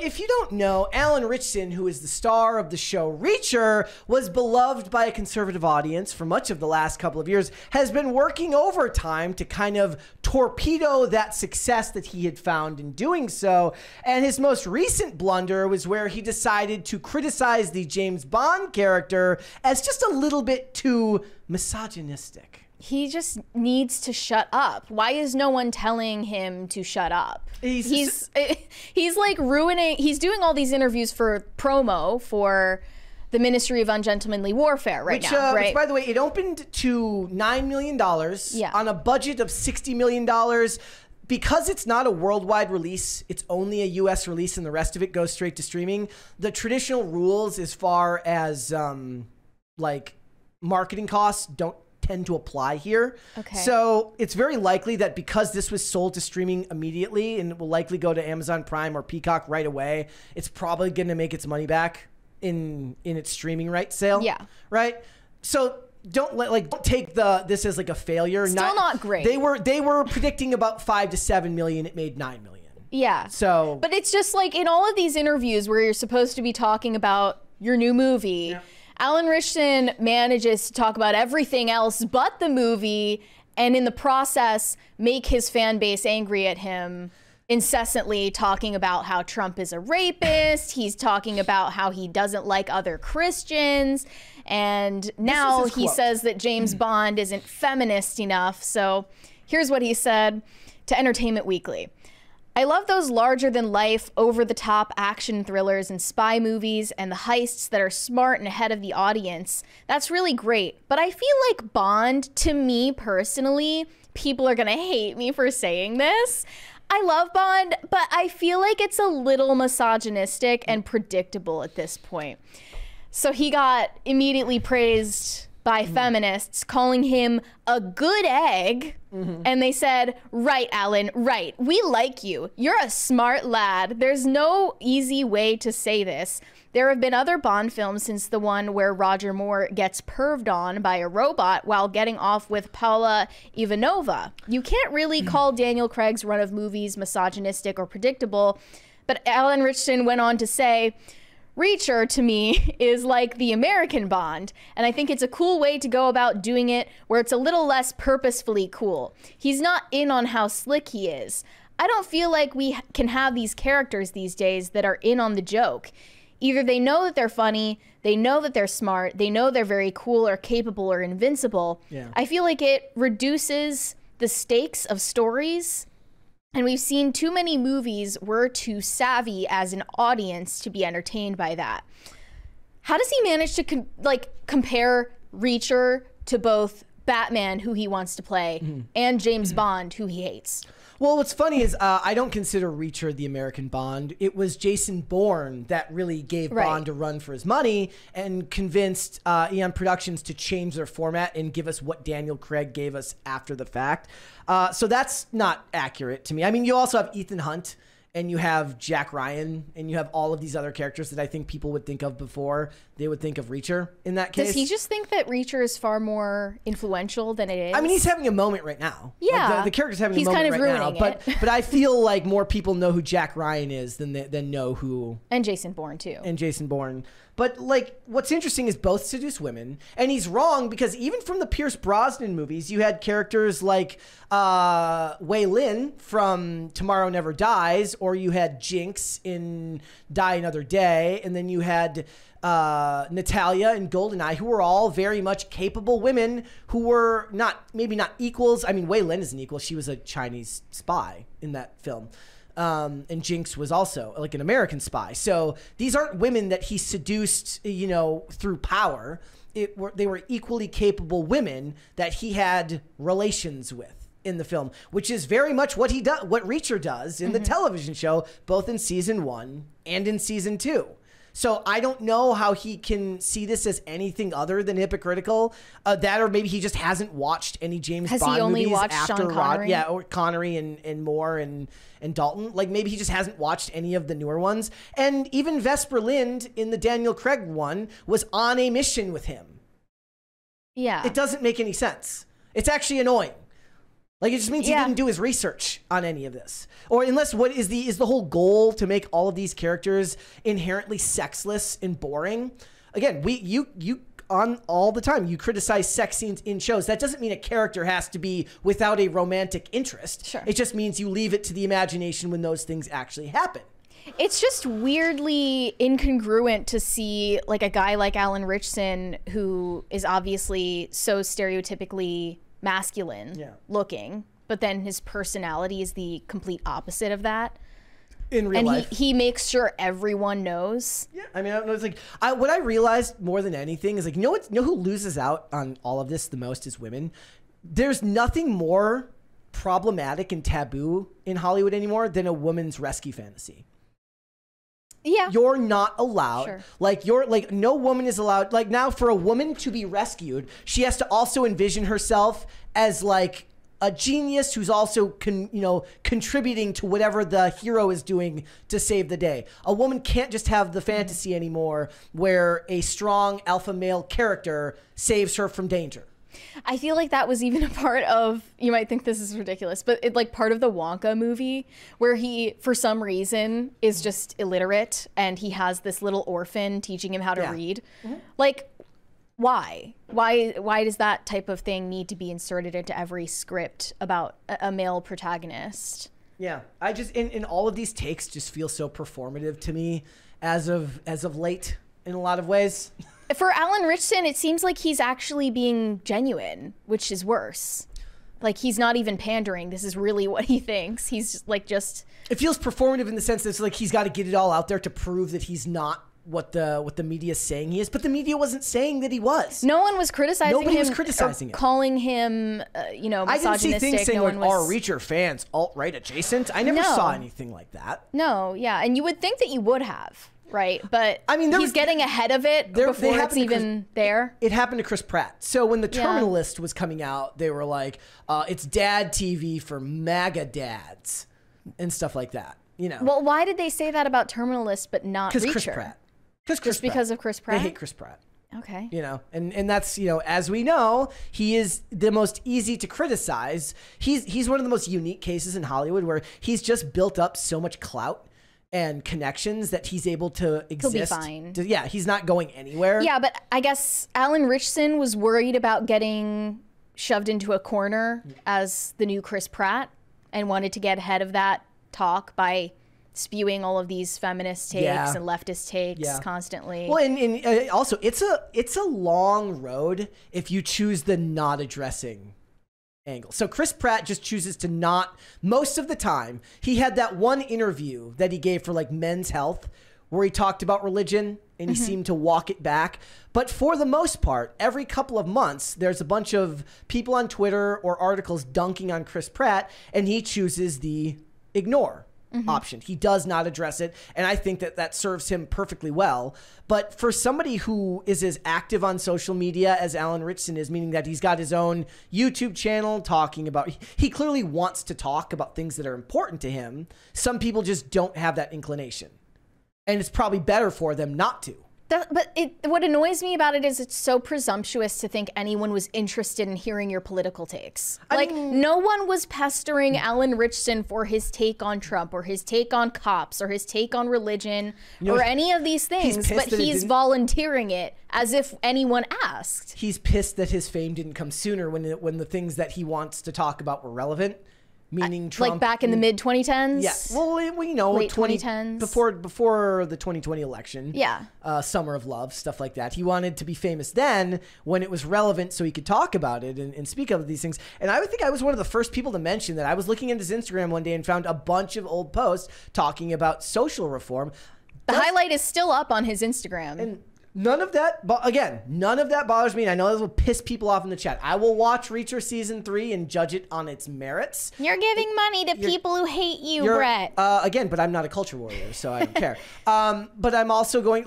If you don't know, Alan Ritchson, who is the star of the show Reacher, was beloved by a conservative audience for much of the last couple of years, has been working overtime to kind of torpedo that success that he had found in doing so. And his most recent blunder was where he decided to criticize the James Bond character as just a little bit too misogynistic. He just needs to shut up. Why is no one telling him to shut up? He's like ruining, he's doing all these interviews for promo for the Ministry of Ungentlemanly Warfare right now, right? Which, by the way, it opened to $9 million on a budget of $60 million. Because it's not a worldwide release, it's only a US release and the rest of it goes straight to streaming. The traditional rules as far as like marketing costs don't tend to apply here. Okay. So it's very likely that because this was sold to streaming immediately and it will likely go to Amazon Prime or Peacock right away, it's probably going to make its money back in its streaming rights sale. Yeah. Right? So don't take this as like a failure. Still not great. They were predicting about 5 to 7 million. It made 9 million. Yeah. So, but it's just like in all of these interviews where you're supposed to be talking about your new movie, yeah. Alan Ritchson manages to talk about everything else but the movie, and in the process make his fan base angry at him, incessantly talking about how Trump is a rapist. He's talking about how he doesn't like other Christians. And now he says that James Bond isn't feminist enough. So here's what he said to Entertainment Weekly. I love those larger-than-life, over-the-top action thrillers and spy movies and the heists that are smart and ahead of the audience. That's really great. But I feel like Bond, to me personally, people are going to hate me for saying this. I love Bond, but I feel like it's a little misogynistic and predictable at this point. So he got immediately praised by feminists, calling him a good egg. And they said, right, Alan, right. We like you. You're a smart lad. There's no easy way to say this. There have been other Bond films since the one where Roger Moore gets perved on by a robot while getting off with Paula Ivanova. You can't really call Daniel Craig's run of movies misogynistic or predictable. But Alan Ritchson went on to say, Reacher, to me, is like the American Bond, and I think it's a cool way to go about doing it where it's a little less purposefully cool. He's not in on how slick he is. I don't feel like we can have these characters these days that are in on the joke. Either they know that they're funny, they know that they're smart, they know they're very cool or capable or invincible. Yeah. I feel like it reduces the stakes of stories. And we've seen too many movies we're too savvy as an audience to be entertained by that. How does he manage to compare Reacher to both Batman, who he wants to play, and James Bond, who he hates? Well, what's funny is I don't consider Reacher the American Bond. It was Jason Bourne that really gave Bond a run for his money and convinced Eon Productions to change their format and give us what Daniel Craig gave us after the fact. So that's not accurate to me. I mean, you also have Ethan Hunt, and you have Jack Ryan, and you have all of these other characters that I think people would think of before they would think of Reacher in that case. Does he just think that Reacher is far more influential than it is? I mean, he's having a moment right now. Yeah. Like the character's having a moment kind of right now. ruining But I feel like more people know who Jack Ryan is than know who... And Jason Bourne, too. And Jason Bourne. But, like, what's interesting is both seduce women. And he's wrong because even from the Pierce Brosnan movies, you had characters like Wei Lin from Tomorrow Never Dies, or you had Jinx in Die Another Day, and then you had Natalia in GoldenEye, who were all very much capable women who were maybe not equals. I mean, Wei Lin is an equal. She was a Chinese spy in that film. And Jinx was also like an American spy. So these aren't women that he seduced, through power. They were equally capable women that he had relations with in the film, which is very much what what Reacher does in the television show, both in season 1 and in season 2. So I don't know how he can see this as anything other than hypocritical. That, or maybe he just hasn't watched any James Bond movies. Has he only watched Sean Connery? Or Connery and Moore and Dalton. Like, maybe he just hasn't watched any of the newer ones. And even Vesper Lynd in the Daniel Craig one was on a mission with him. Yeah. It doesn't make any sense. It's actually annoying. Like, it just means he didn't do his research on any of this. Or unless what is the whole goal to make all of these characters inherently sexless and boring? Again, you on all the time, you criticize sex scenes in shows. That doesn't mean a character has to be without a romantic interest. Sure. It just means you leave it to the imagination when those things actually happen. It's just weirdly incongruent to see like a guy like Alan Ritchson, who is obviously so stereotypically masculine looking, but then his personality is the complete opposite of that. In real life. He makes sure everyone knows. Yeah, I mean, I don't know. It's like what I realized more than anything is like, you know who loses out on all of this the most is women. There's nothing more problematic and taboo in Hollywood anymore than a woman's rescue fantasy. Yeah. You're not allowed. Sure. No woman is allowed. Like, now for a woman to be rescued, she has to also envision herself as like a genius who's also contributing to whatever the hero is doing to save the day. A woman can't just have the fantasy anymore where a strong alpha male character saves her from danger. I feel like that was even a part of, you might think this is ridiculous, but part of the Wonka movie where he, for some reason, is just illiterate and he has this little orphan teaching him how to read. Mm-hmm. Like, why? Why does that type of thing need to be inserted into every script about a male protagonist? Yeah, I just, in all of these takes just feel so performative to me as of late in a lot of ways. For Alan Ritchson, it seems like he's actually being genuine, which is worse. Like, he's not even pandering. This is really what he thinks. He's just... It feels performative in the sense that it's like he's got to get it all out there to prove that he's not what the media is saying he is. But the media wasn't saying that he was. No one was criticizing him. Nobody was criticizing him. Calling him, misogynistic. I didn't see things saying no like, our Reacher fans alt-right adjacent. I never saw anything like that. No, yeah. And you would think that you would have. Right, but I mean, he's getting ahead of it before it's even there. It happened to Chris Pratt. So when The Terminalist was coming out, they were like, it's dad TV for MAGA dads and stuff like that. Well, why did they say that about Terminalist but not Reacher? Chris Pratt. Just because of Chris Pratt? They hate Chris Pratt. Okay. And that's, as we know, he is the most easy to criticize. He's one of the most unique cases in Hollywood where he's just built up so much clout and connections that he's able to exist. He'll be fine. He's not going anywhere. Yeah, but I guess Alan Ritchson was worried about getting shoved into a corner as the new Chris Pratt and wanted to get ahead of that talk by spewing all of these feminist takes and leftist takes constantly. Well, and also, it's a long road if you choose the not addressing angle. So Chris Pratt just chooses to not, most of the time. He had that one interview that he gave for like Men's Health where he talked about religion and he seemed to walk it back. But for the most part, every couple of months, there's a bunch of people on Twitter or articles dunking on Chris Pratt and he chooses the ignore option. He does not address it. And I think that serves him perfectly well. But for somebody who is as active on social media as Alan Ritchson is, meaning that he's got his own YouTube channel talking about, he clearly wants to talk about things that are important to him. Some people just don't have that inclination. And it's probably better for them not to. What annoys me about it is it's so presumptuous to think anyone was interested in hearing your political takes. No one was pestering Alan Ritchson for his take on Trump or his take on cops or his take on religion or any of these things, but he's volunteering it as if anyone asked. He's pissed that his fame didn't come sooner when the things that he wants to talk about were relevant. Meaning Trump, like back in the mid 2010s. Yeah, well, late 2010s before the 2020 election. Yeah, Summer of Love, stuff like that. He wanted to be famous then when it was relevant, so he could talk about it and speak of these things. And I would think I was one of the first people to mention that. I was looking at his Instagram one day and found a bunch of old posts talking about social reform. The highlight is still up on his Instagram. And none of that bothers me. And I know this will piss people off in the chat. I will watch Reacher season 3 and judge it on its merits. You're giving money to people who hate you, Brett. But I'm not a culture warrior, so I don't care. But I'm also going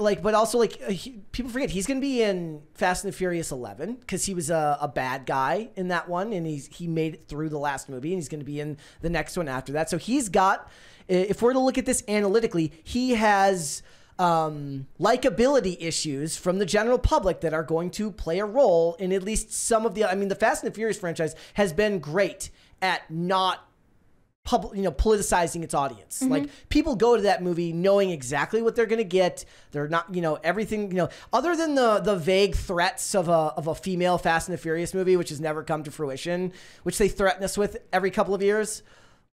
people forget he's going to be in Fast and the Furious 11 because he was a bad guy in that one, and he made it through the last movie, and he's going to be in the next one after that. So he's got, if we're to look at this analytically, he has likability issues from the general public that are going to play a role in at least some of the Fast and the Furious franchise has been great at not politicizing its audience. Like, people go to that movie knowing exactly what they're going to get. They're not, everything, other than the vague threats of a female Fast and the Furious movie, which has never come to fruition, which they threaten us with every couple of years.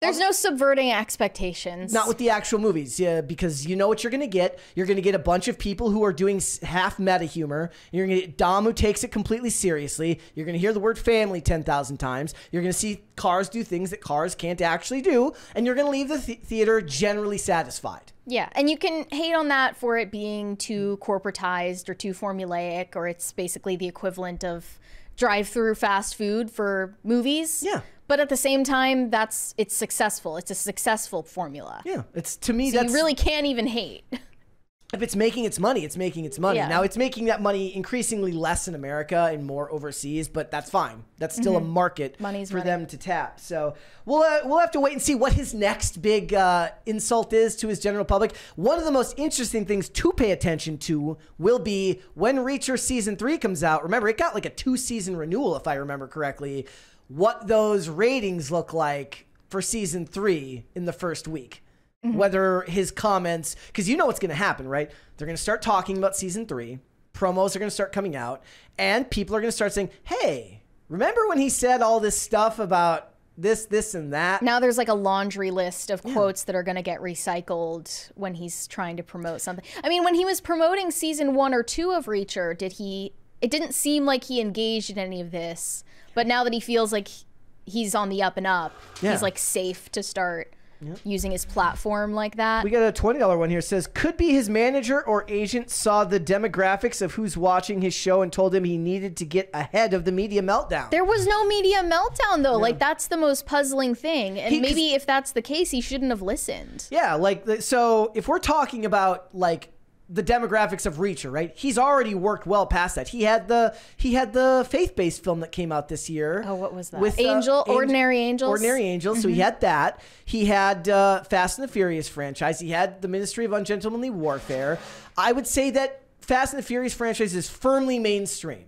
There's no subverting expectations. Not with the actual movies, yeah, because you know what you're going to get. You're going to get a bunch of people who are doing half meta humor. You're going to get Dom, who takes it completely seriously. You're going to hear the word family 10,000 times. You're going to see cars do things that cars can't actually do. And you're going to leave the theater generally satisfied. Yeah, and you can hate on that for it being too corporatized or too formulaic, or it's basically the equivalent of drive-through fast food for movies. Yeah. But at the same time, it's successful. It's a successful formula. Yeah, it's, to me, so you really can't even hate. If it's making its money, it's making its money. Yeah. Now, it's making that money increasingly less in America and more overseas, but that's fine. That's still a market for them to tap. So we'll have to wait and see what his next big insult is to his general public. One of the most interesting things to pay attention to will be when Reacher Season 3 comes out. Remember, it got like a 2-season renewal, if I remember correctly. What those ratings look like for Season 3 in the first week. Whether his comments, because you know what's going to happen, right? They're going to start talking about Season 3. Promos are going to start coming out. And people are going to start saying, hey, remember when he said all this stuff about this, and that? Now there's like a laundry list of quotes that are going to get recycled when he's trying to promote something. I mean, when he was promoting Season 1 or 2 of Reacher, it didn't seem like he engaged in any of this. But now that he feels like he's on the up and up, he's like safe to start using his platform like that. We got a $20 one here. It says, could be his manager or agent saw the demographics of who's watching his show and told him he needed to get ahead of the media meltdown. There was no media meltdown, though. Like, that's the most puzzling thing. And maybe if that's the case, he shouldn't have listened. Yeah, like, so if we're talking about, like, the demographics of Reacher, right? He's already worked well past that. He had the faith-based film that came out this year. Oh, what was that? With Ordinary Angels. Ordinary Angels. So he had that. He had Fast and the Furious franchise. He had the Ministry of Ungentlemanly Warfare. I would say that Fast and the Furious franchise is firmly mainstream.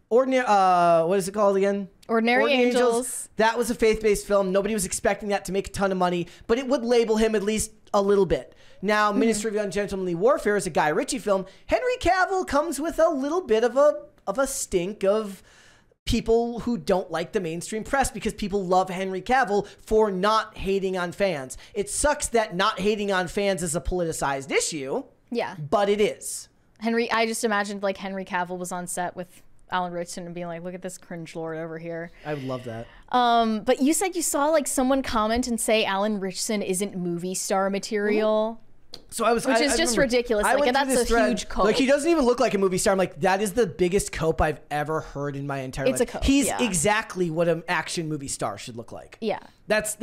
What is it called again? Ordinary Angels. That was a faith-based film. Nobody was expecting that to make a ton of money, but it would label him at least a little bit. Now, Ministry of Ungentlemanly Warfare is a Guy Ritchie film. Henry Cavill comes with a little bit of a stink of people who don't like the mainstream press because people love Henry Cavill for not hating on fans. It sucks that not hating on fans is a politicized issue. Yeah. But it is. I just imagined like Henry Cavill was on set with Alan Ritchson and being like, look at this cringe lord over here. I would love that. But you said you saw like someone comment and say Alan Ritchson isn't movie star material. So which is just ridiculous. Like, that's a huge cope. Like, he doesn't even look like a movie star. I'm like, that is the biggest cope I've ever heard in my entire life. It's a cope. He's exactly what an action movie star should look like. Yeah. That's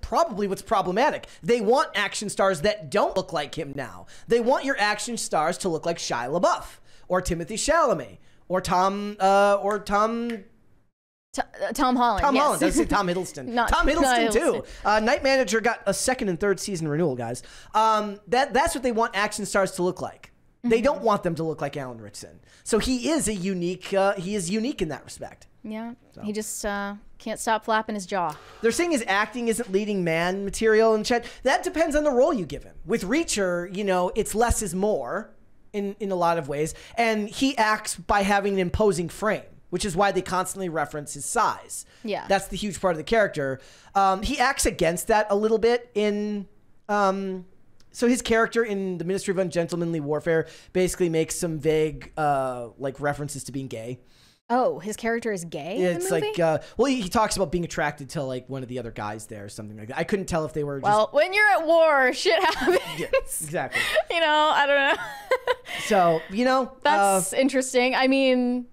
probably what's problematic. They want action stars that don't look like him now. They want your action stars to look like Shia LaBeouf or Timothée Chalamet or Tom Holland. Tom Holland. Tom Holland. Let's say Tom Hiddleston. Tom Hiddleston too. Night Manager got a 2nd and 3rd season renewal, guys. That's what they want action stars to look like. They don't want them to look like Alan Ritchson. So he is unique in that respect. Yeah. So. He just can't stop flapping his jaw. They're saying his acting isn't leading man material and shit. That depends on the role you give him. With Reacher, it's less is more in a lot of ways, and he acts by having an imposing frame, which is why they constantly reference his size. Yeah. That's the huge part of the character. He acts against that a little bit in... So his character in the Ministry of Ungentlemanly Warfare basically makes some vague references to being gay. Oh, his character is gay in the movie? Like, he talks about being attracted to like one of the other guys there or something like that. I couldn't tell if they were just... Well, when you're at war, shit happens. Yeah, exactly. I don't know. So, That's interesting. I mean...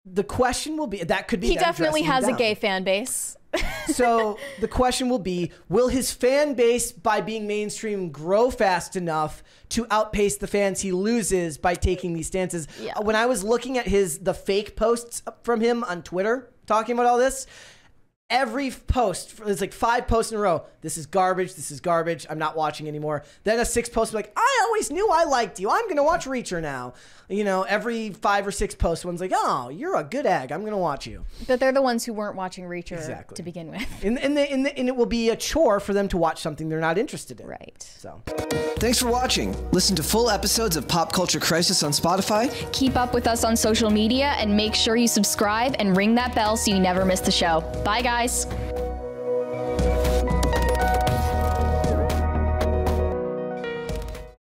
The question will be, that could be... He definitely has a gay fan base. So the question will be, will his fan base, by being mainstream, grow fast enough to outpace the fans he loses by taking these stances? Yeah. When I was looking at the fake posts from him on Twitter talking about all this, every post, it's like 5 posts in a row. This is garbage. This is garbage. I'm not watching anymore. Then a 6th post, like, I always knew I liked you. I'm going to watch Reacher now. You know, every 5 or 6 posts, one's like, oh, you're a good egg. I'm going to watch you. But they're the ones who weren't watching Reacher to begin with. And it will be a chore for them to watch something they're not interested in. Right. So, thanks for watching. Listen to full episodes of Pop Culture Crisis on Spotify. Keep up with us on social media and make sure you subscribe and ring that bell so you never miss the show. Bye, guys.